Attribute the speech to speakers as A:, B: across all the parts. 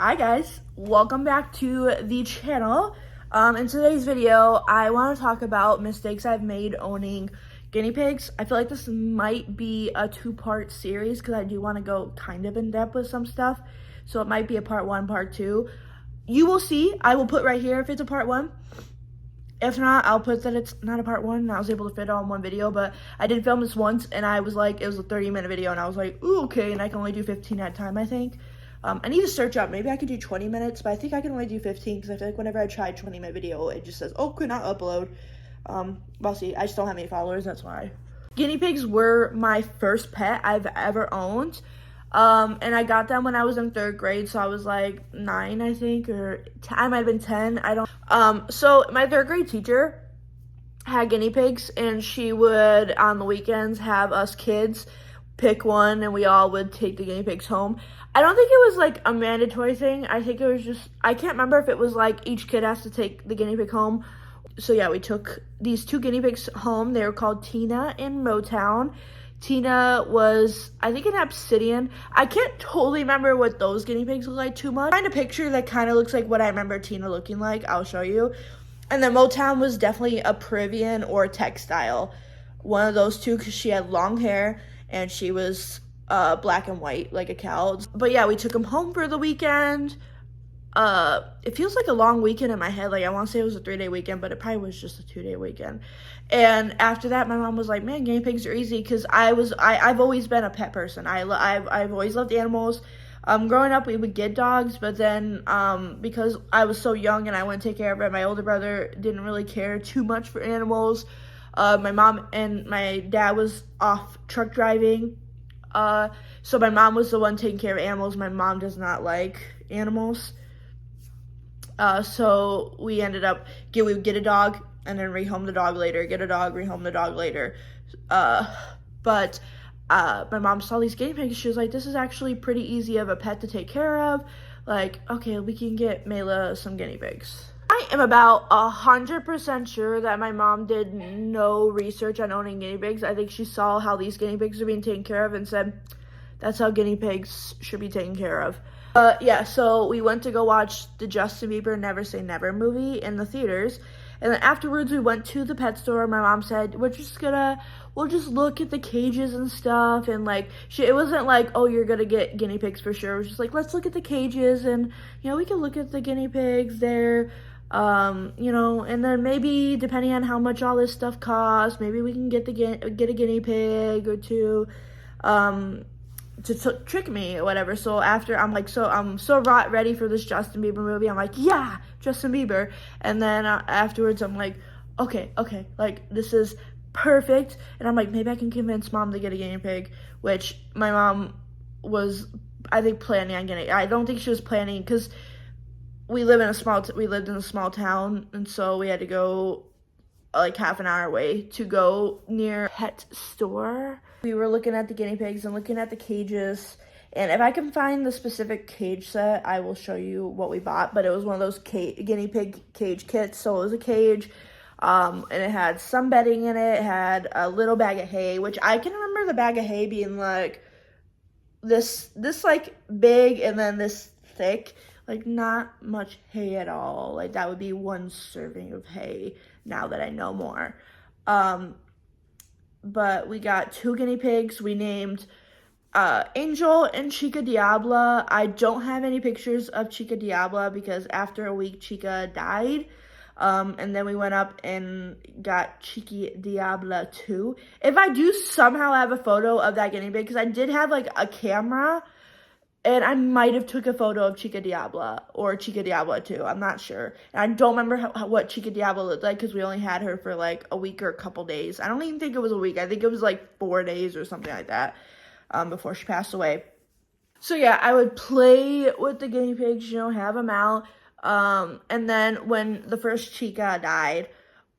A: Hi guys, welcome back to the channel. In today's video, I want to talk about mistakes I've made owning guinea pigs. I feel like this might be a two-part series because I do want to go kind of in depth with some stuff. So it might be a part one, part two. You will see. I will put right here if it's a part one. If not, I'll put that it's not a part one and I was able to fit it all in one video. But I did film this once and I was like, it was a 30-minute video and I was like, ooh, okay, and I can only do 15 at a time, I think. I need to search up. Maybe I could do 20 minutes, but I think I can only do 15 because I feel like whenever I try a 20-minute video, it just says, oh, could not upload. Well, see, I just don't have any followers, that's why. Guinea pigs were my first pet I've ever owned. And I got them when I was in 3rd grade, so I was like 9, I think, or I might have been 10, I don't. So my 3rd grade teacher had guinea pigs, and she would, on the weekends, have us kids pick one, and we all would take the guinea pigs home. I don't think it was like a mandatory thing. I think it was just, I can't remember if it was like each kid has to take the guinea pig home. So yeah, we took these 2 guinea pigs home. They were called Tina and Motown. Tina was, I think, an obsidian. I can't totally remember what those guinea pigs look like too much. Find a picture that kind of looks like what I remember Tina looking like. I'll show you. And then Motown was definitely a Peruvian or a textile. One of those two, because she had long hair and she was black and white like a cow. But yeah, we took them home for the weekend. It feels like a long weekend in my head. Like I want to say it was a 3-day weekend, but it probably was just a 2-day weekend. And after that, my mom was like, man, guinea pigs are easy, because I've always been a pet person. I've always loved animals. Growing up, we would get dogs, but then because I was so young and I wouldn't take care of it, my older brother didn't really care too much for animals. My mom and my dad was off truck driving. So my mom was the one taking care of animals. My mom does not like animals. So we ended up, we would get a dog and then rehome the dog later, get a dog, rehome the dog later. But my mom saw these guinea pigs. She was like, this is actually pretty easy of a pet to take care of. Like, okay, we can get Mela some guinea pigs. I am about 100% sure that my mom did no research on owning guinea pigs. I think she saw how these guinea pigs are being taken care of and said, that's how guinea pigs should be taken care of. Yeah, so we went to go watch the Justin Bieber Never Say Never movie in the theaters. And then afterwards, we went to the pet store. My mom said, we'll just look at the cages and stuff. And like, it wasn't like, oh, you're gonna get guinea pigs for sure. It was just like, let's look at the cages and, you know, we can look at the guinea pigs there. You know, and then maybe depending on how much all this stuff costs, maybe we can get a guinea pig or two, to trick me or whatever. So after I'm so ready for this Justin Bieber movie. I'm like, yeah, Justin Bieber. And then afterwards I'm like, okay, like this is perfect. And I'm like, maybe I can convince mom to get a guinea pig, which my mom was, I think, planning on getting. I don't think she was planning, because we lived in a small town, and so we had to go like half an hour away to go near a pet store. We were looking at the guinea pigs and looking at the cages, and if I can find the specific cage set, I will show you what we bought. But it was one of those guinea pig cage kits. So it was a cage, and it had some bedding in it. It had a little bag of hay, which I can remember the bag of hay being like this like big and then this thick. Like, not much hay at all. Like, that would be 1 serving of hay now that I know more. But we got 2 guinea pigs. We named Angel and Chica Diabla. I don't have any pictures of Chica Diabla because after a week, Chica died. And then we went up and got Chica Diabla 2. If I do somehow have a photo of that guinea pig, because I did have, like, a camera, and I might have took a photo of Chica Diabla or Chica Diabla 2. I'm not sure. And I don't remember what Chica Diabla looked like because we only had her for like a week or a couple days. I don't even think it was a week. I think it was like 4 days or something like that before she passed away. So yeah, I would play with the guinea pigs, you know, have them out. And then when the first Chica died,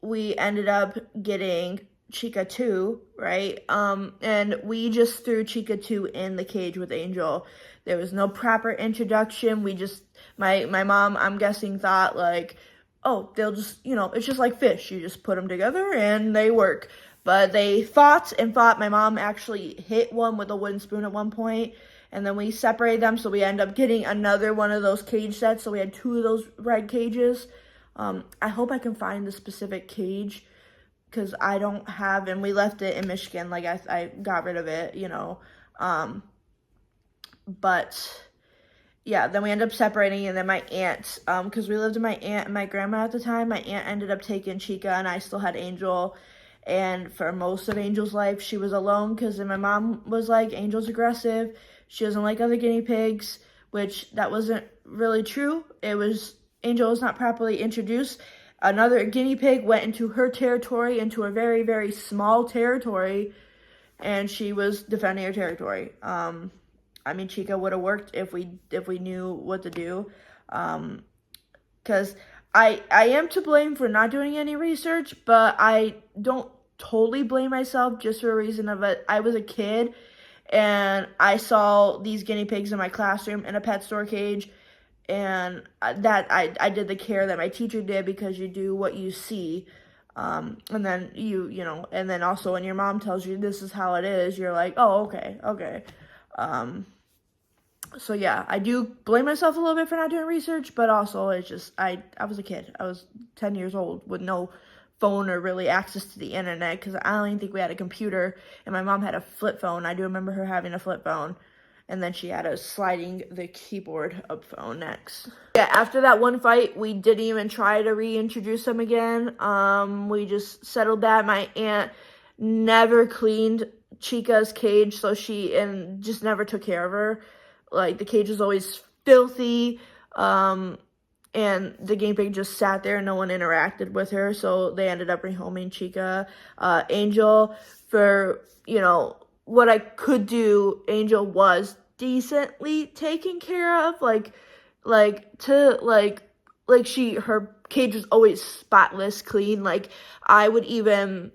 A: we ended up getting Chica 2, right? And we just threw Chica 2 in the cage with Angel. There was no proper introduction. We just, my mom, I'm guessing, thought like, oh, they'll just, you know, it's just like fish. You just put them together and they work. But they fought and fought. My mom actually hit one with a wooden spoon at one point, and then we separated them, so we end up getting another one of those cage sets. So we had 2 of those red cages. I hope I can find the specific cage, because I don't have, and we left it in Michigan, like I got rid of it, you know. But yeah, then we ended up separating, and then my aunt, because we lived with my aunt and my grandma at the time, my aunt ended up taking Chica, and I still had Angel. And for most of Angel's life, she was alone, because my mom was like, Angel's aggressive, she doesn't like other guinea pigs, which that wasn't really true. It was, Angel was not properly introduced. Another guinea pig went into her territory, into a very, very small territory, and she was defending her territory. I mean, Chica would have worked if we knew what to do, because I am to blame for not doing any research, but I don't totally blame myself, just for a reason of it. I was a kid, and I saw these guinea pigs in my classroom in a pet store cage, and that I did the care that my teacher did, because you do what you see. And then you know, and then also when your mom tells you this is how it is, you're like, oh, okay. So yeah, I do blame myself a little bit for not doing research, but also it's just, I was a kid. I was 10 years old with no phone or really access to the internet, because I don't even think we had a computer, and my mom had a flip phone. I do remember her having a flip phone, and then she had a sliding the keyboard up phone next. Yeah, after that one fight, we didn't even try to reintroduce them again. We just settled that. My aunt never cleaned Chica's cage, so and just never took care of her. Like, the cage was always filthy, and the guinea pig just sat there and no one interacted with her, so they ended up rehoming Chica. Angel, for, you know, what I could do, Angel was decently taken care of, her cage was always spotless clean. Like, I would even,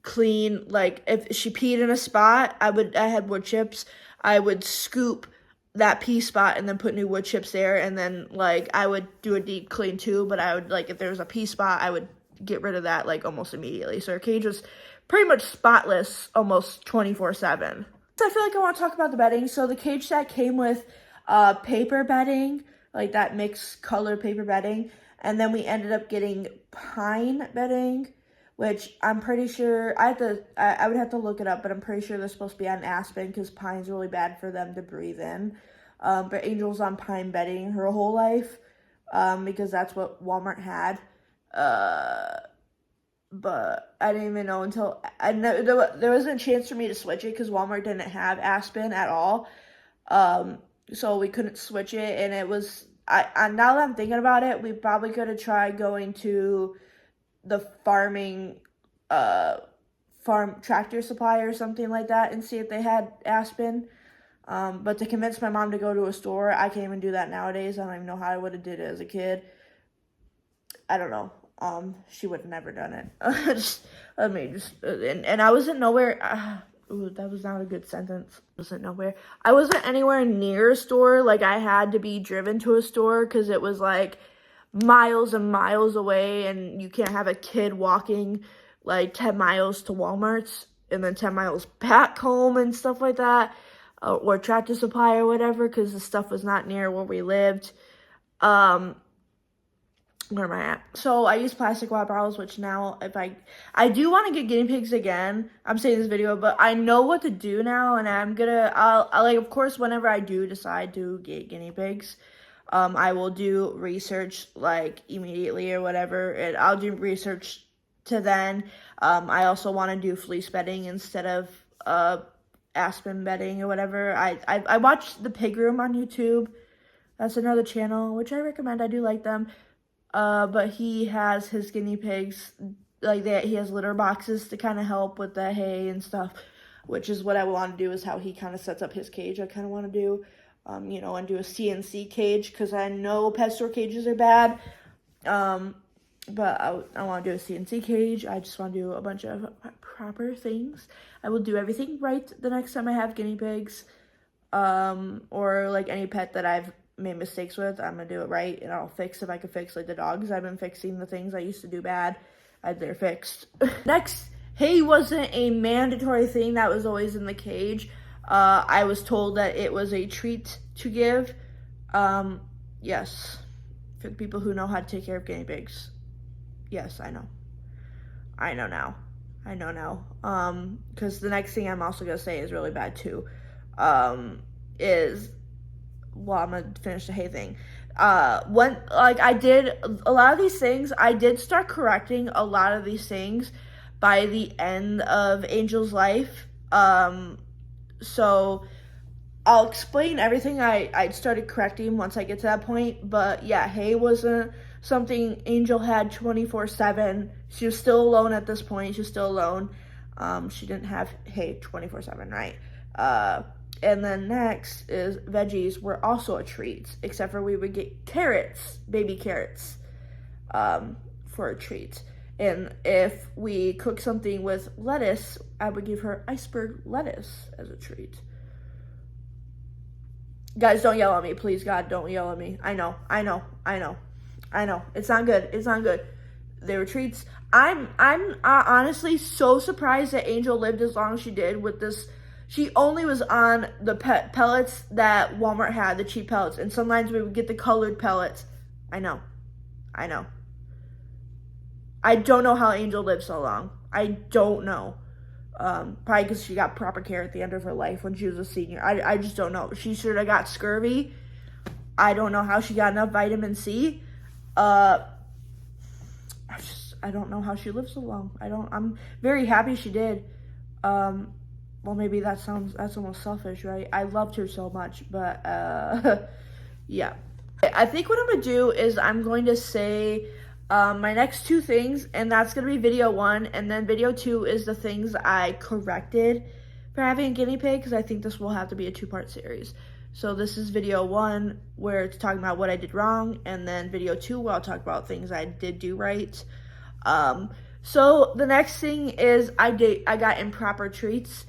A: clean, like, if she peed in a spot, I had wood chips, I would scoop that pee spot and then put new wood chips there, and then, like, I would do a deep clean too, but I would, like, if there was a pee spot, I would get rid of that, like, almost immediately. So her cage was pretty much spotless almost 24/7. So I feel like I want to talk about the bedding. So the cage set came with paper bedding, like that mixed color paper bedding, and then we ended up getting pine bedding, which I'm pretty sure, I would have to look it up, but I'm pretty sure they're supposed to be on aspen, because pine's really bad for them to breathe in. But Angel's on pine bedding her whole life, because that's what Walmart had. But I didn't even know until, there wasn't a chance for me to switch it, because Walmart didn't have aspen at all. So we couldn't switch it, and it was, now that I'm thinking about it, we probably could have tried going to the farm tractor supply or something like that and see if they had aspen. But to convince my mom to go to a store, I can't even do that nowadays. I don't even know how I would have did it as a kid. I don't know. She would have never done it. And I wasn't nowhere. Ooh, that was not a good sentence. I wasn't anywhere near a store. Like, I had to be driven to a store, because it was like miles and miles away, and you can't have a kid walking like 10 miles to Walmart's and then 10 miles back home and stuff like that, or Tractor Supply or whatever, because the stuff was not near where we lived. Where am I at? So I use plastic water bottles, which now, if I do want to get guinea pigs again. I'm saying this video, but I know what to do now, and I'll like, of course, whenever I do decide to get guinea pigs, I will do research, like, immediately or whatever, and I'll do research to then. I also want to do fleece bedding instead of aspen bedding or whatever. I watched The Pig Room on YouTube. That's another channel, which I recommend. I do like them. But he has his guinea pigs, like, that. He has litter boxes to kind of help with the hay and stuff, which is what I want to do, is how he kind of sets up his cage. I kind of want to do, you know, and do a CNC cage, because I know pet store cages are bad, but I want to do a CNC cage. I just want to do a bunch of proper things. I will do everything right the next time I have guinea pigs, or, like, any pet that I've made mistakes with. I'm gonna do it right, and I'll fix if I can fix, like, the dogs. I've been fixing the things I used to do bad. They're fixed. Next, hay wasn't a mandatory thing that was always in the cage. I was told that it was a treat to give. Yes, for the people who know how to take care of guinea pigs. Yes, I know. I know now. I know now. Because the next thing I'm also gonna say is really bad too. Is, well, I'm gonna finish the hay thing. When, like, I did a lot of these things, I did start correcting a lot of these things by the end of Angel's life. So I'll explain everything I started correcting once I get to that point. But yeah, hay wasn't something Angel had 24/7. She was still alone at this point. She was still alone. She didn't have hay 24/7, right? And then next is veggies were also a treat, except for we would get carrots, baby carrots, for a treat. And if we cook something with lettuce, I would give her iceberg lettuce as a treat. Guys, don't yell at me, please, God, don't yell at me. I know. It's not good. It's not good. They were treats. I'm honestly so surprised that Angel lived as long as she did with this. She only was on the pellets that Walmart had, the cheap pellets. And sometimes we would get the colored pellets. I know. I don't know how Angel lived so long. I don't know. Probably because she got proper care at the end of her life when she was a senior. I just don't know. She should have got scurvy. I don't know how she got enough vitamin C. I don't know how she lived so long. I'm very happy she did. Well, maybe that's almost selfish, right? I loved her so much, but yeah. I think what I'm gonna do is I'm going to say my next two things, and that's gonna be video 1, and then video 2 is the things I corrected for having a guinea pig, because I think this will have to be a 2-part series. So this is video 1 where it's talking about what I did wrong, and then video 2 where I'll talk about things I did do right. So the next thing is I got improper treats,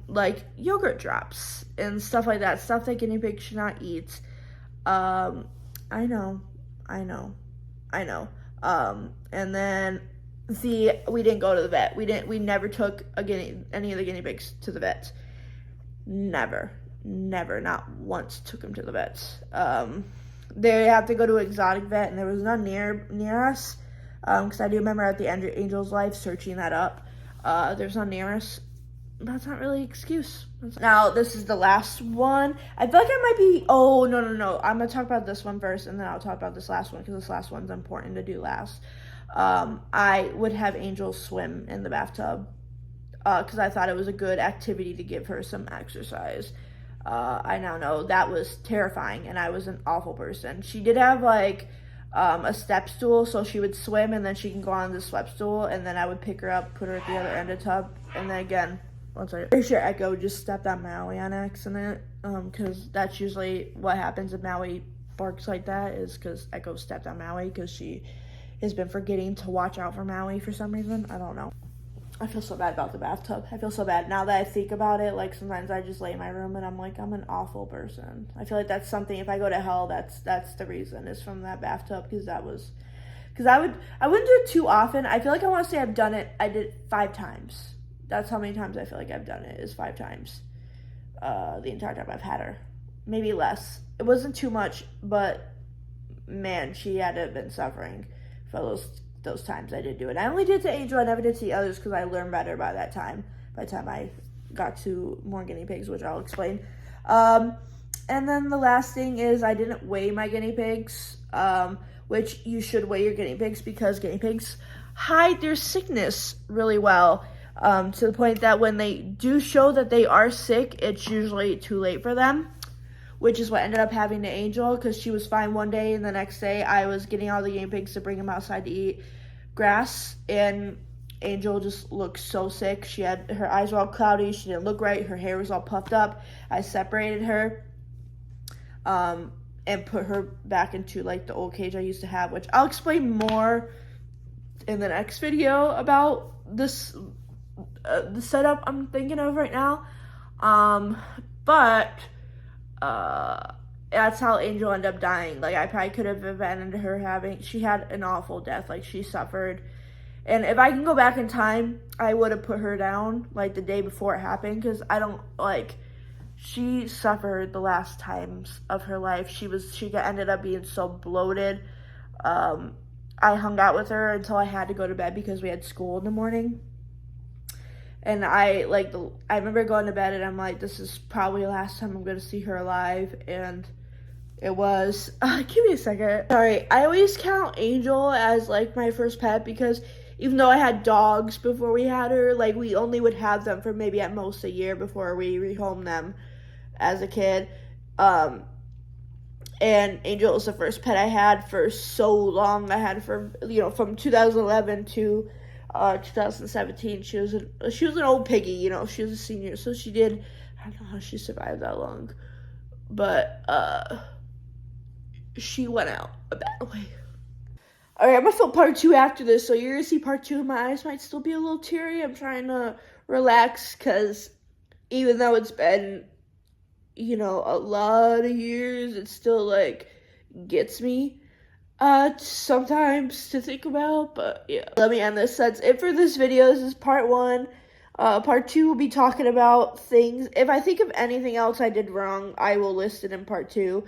A: like yogurt drops and stuff like that, stuff that guinea pigs should not eat. I know. And then we didn't go to the vet. We never took any of the guinea pigs to the vet. Never, not once took them to the vet. They have to go to an exotic vet, and there was none near us. Because I do remember at the end of Angel's life searching that up. There's none near us. That's not really an excuse. Now, this is the last one. I feel like I might be, oh, no. I'm going to talk about this one first, and then I'll talk about this last one, because this last one's important to do last. I would have Angel swim in the bathtub, because I thought it was a good activity to give her some exercise. I now know that was terrifying, and I was an awful person. She did have, like, a step stool, so she would swim, and then she can go on the step stool, and then I would pick her up, put her at the other end of the tub, and then again, I'm pretty sure Echo just stepped on Maui on accident, because that's usually what happens if Maui barks like that, is because Echo stepped on Maui, because she has been forgetting to watch out for Maui for some reason. I don't know. I feel so bad about the bathtub. I feel so bad. Now that I think about it, like, sometimes I just lay in my room and I'm like, I'm an awful person. I feel like that's something, if I go to hell, that's the reason, is from that bathtub, because I wouldn't do it too often. I feel like I want to say I did it 5 times. That's how many times I feel like I've done it, is 5 times. The entire time I've had her. Maybe less. It wasn't too much, but man, she had to have been suffering for those times I did do it. I only did to Angel. I never did to the others, because I learned better by that time. By the time I got to more guinea pigs, which I'll explain. And then the last thing is I didn't weigh my guinea pigs, which you should weigh your guinea pigs, because guinea pigs hide their sickness really well. To the point that when they do show that they are sick, it's usually too late for them, which is what ended up happening to Angel, because she was fine one day, and the next day I was getting all the guinea pigs to bring them outside to eat grass, and Angel just looked so sick. Her eyes were all cloudy, she didn't look right, her hair was all puffed up. I separated her, and put her back into, like, the old cage I used to have, which I'll explain more in the next video about this, the setup I'm thinking of right now. But that's how Angel ended up dying. Like, I probably could have prevented her she had an awful death. Like, she suffered. And if I can go back in time, I would have put her down, like, the day before it happened, because I don't, like, she suffered the last times of her life. Ended up being so bloated. I hung out with her until I had to go to bed because we had school in the morning. And I remember going to bed and I'm like, this is probably the last time I'm gonna see her alive, and it was. Give me a second. Sorry, I always count Angel as like my first pet because even though I had dogs before we had her, like we only would have them for maybe at most a year before we rehomed them as a kid. And Angel was the first pet I had for so long. I had her from 2011 to 2017. She was an old piggy, she was a senior, so she did. I don't know how she survived that long, but she went out a bad way. All right, I'm gonna film part 2 after this, so you're gonna see part 2. My eyes might still be a little teary. I'm trying to relax because even though it's been a lot of years, it still like gets me sometimes to think about. But yeah, let me end this. That's it for this video. This is part 1. Part 2 will be talking about things. If I think of anything else I did wrong, I will list it in part 2.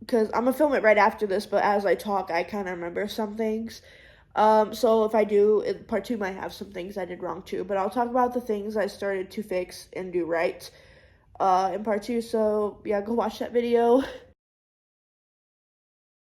A: Because I'm gonna film it right after this, but as I talk, I kind of remember some things. So if I do, part 2 might have some things I did wrong too, but I'll talk about the things I started to fix and do right in part 2. So yeah, go watch that video.